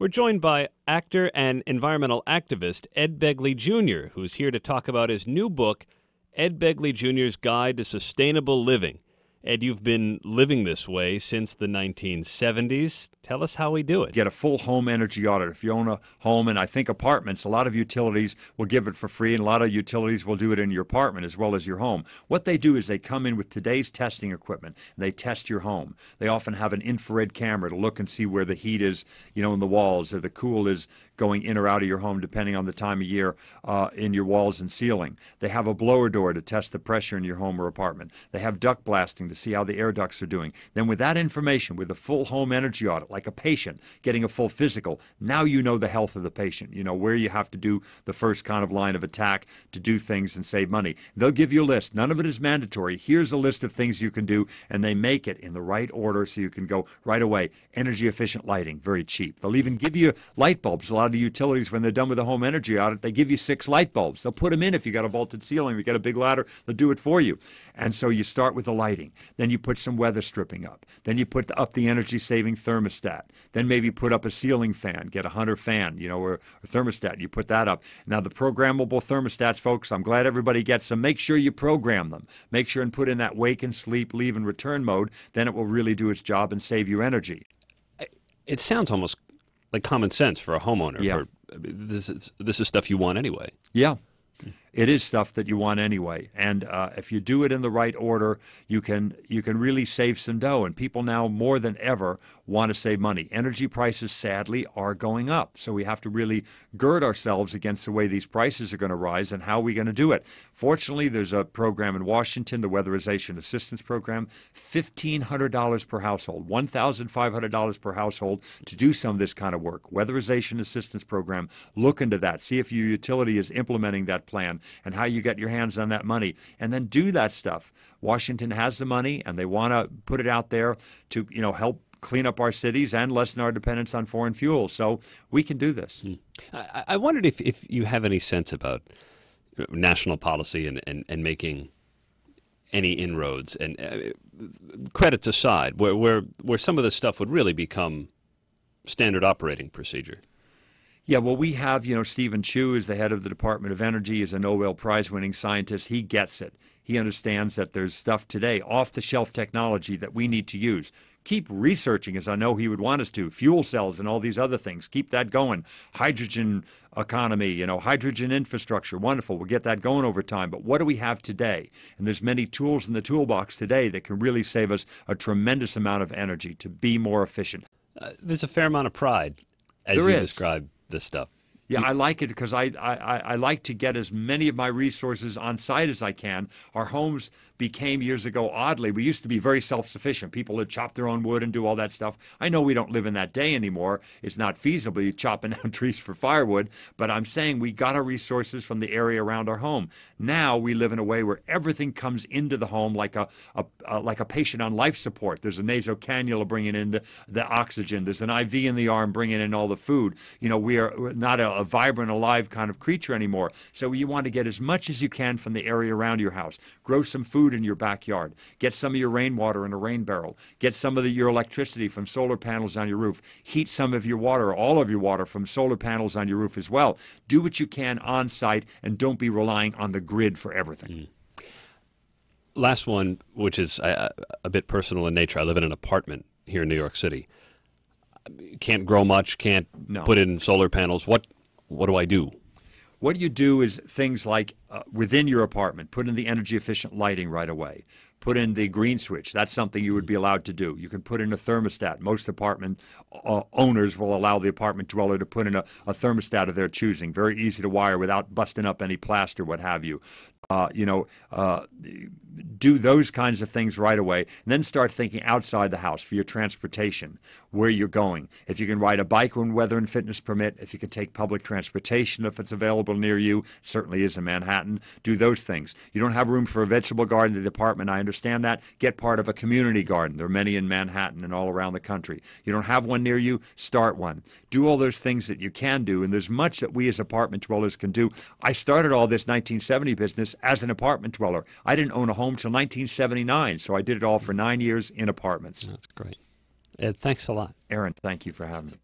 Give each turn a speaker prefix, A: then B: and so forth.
A: We're joined by actor and environmental activist Ed Begley Jr., who's here to talk about his new book, Ed Begley Jr.'s Guide to Sustainable Living. Ed, you've been living this way since the 1970s. Tell us how we do it.
B: Get a full home energy audit. If you own a home, and I think apartments, a lot of utilities will give it for free, and a lot of utilities will do it in your apartment as well as your home. What they do is they come in with today's testing equipment, and they test your home. They often have an infrared camera to look and see where the heat is, in the walls, or the cool is going in or out of your home, depending on the time of year, in your walls and ceiling. They have a blower door to test the pressure in your home or apartment. They have duct blasting to see how the air ducts are doing. Then with that information, with a full home energy audit, like a patient getting a full physical, now you know the health of the patient. You know where you have to do the first kind of line of attack to do things and save money. They'll give you a list. None of it is mandatory. Here's a list of things you can do, and they make it in the right order so you can go right away. Energy efficient lighting, very cheap. They'll even give you light bulbs. A lot of the utilities, when they're done with the home energy audit, they give you 6 light bulbs. They'll put them in if you got a vaulted ceiling. They got a big ladder, they'll do it for you. And so you start with the lighting. Then you put some weather stripping up. Then you put up the energy-saving thermostat. Then maybe put up a ceiling fan, get a Hunter fan, or a thermostat. You put that up. Now, the programmable thermostats, folks, I'm glad everybody gets them. Make sure you program them. Make sure and put in that wake and sleep, leave and return mode. Then it will really do its job and save you energy.
A: It sounds almost like common sense for a homeowner.
B: Yeah.
A: This is stuff you want anyway.
B: Yeah. It is stuff that you want anyway, and if you do it in the right order, you can really save some dough. And people now more than ever want to save money. Energy prices, sadly, are going up, so we have to really gird ourselves against the way these prices are going to rise and how we're going to do it. Fortunately, there's a program in Washington, the Weatherization Assistance Program, $1,500 per household, $1,500 per household to do some of this kind of work. Weatherization Assistance Program. Look into that. See if your utility is implementing that plan and how you get your hands on that money, and then do that stuff. Washington has the money, and they want to put it out there to help clean up our cities and lessen our dependence on foreign fuel. So we can do this.
A: I wondered if you have any sense about national policy and making any inroads, and credits aside, where some of this stuff would really become standard operating procedure.
B: Yeah, well, we have, Stephen Chu is the head of the Department of Energy, is a Nobel Prize-winning scientist. He gets it. He understands that there's stuff today, off-the-shelf technology that we need to use. Keep researching, as I know he would want us to, fuel cells and all these other things. Keep that going. Hydrogen economy, hydrogen infrastructure, wonderful. We'll get that going over time. But what do we have today? And there's many tools in the toolbox today that can really save us a tremendous amount of energy to be more efficient.
A: There's a fair amount of pride, as you describe this stuff.
B: Yeah, I like it because I like to get as many of my resources on site as I can. Our homes became years ago, oddly, we used to be very self-sufficient. People would chop their own wood and do all that stuff. I know we don't live in that day anymore. It's not feasible. You're chopping down trees for firewood. But I'm saying we got our resources from the area around our home. Now we live in a way where everything comes into the home like a patient on life support. There's a nasal cannula bringing in the oxygen. There's an IV in the arm bringing in all the food. We are not a vibrant, alive kind of creature anymore. So you want to get as much as you can from the area around your house. Grow some food in your backyard. Get some of your rainwater in a rain barrel. Get some of your electricity from solar panels on your roof. Heat some of your water, all of your water, from solar panels on your roof as well. Do what you can on site, and don't be relying on the grid for everything.
A: Last one, which is a bit personal in nature. I live in an apartment here in New York City. Can't grow much, can't put in solar panels. What do I do?
B: What you do is things like within your apartment, put in the energy efficient lighting right away. Put in the green switch. That's something you would be allowed to do. You can put in a thermostat. Most apartment owners will allow the apartment dweller to put in a thermostat of their choosing. Very easy to wire without busting up any plaster, what have you. Do those kinds of things right away, and then start thinking outside the house for your transportation, where you're going. If you can ride a bike when weather and fitness permit, if you can take public transportation if it's available near you, certainly is in Manhattan, do those things. You don't have room for a vegetable garden in the apartment, I understand that. Get part of a community garden. There are many in Manhattan and all around the country. You don't have one near you, start one. Do all those things that you can do, and there's much that we as apartment dwellers can do. I started all this 1970 business as an apartment dweller. I didn't own a home till 1979, so I did it all for 9 years in apartments.
A: That's great. Ed, thanks a lot.
B: Aaron, thank you for having me.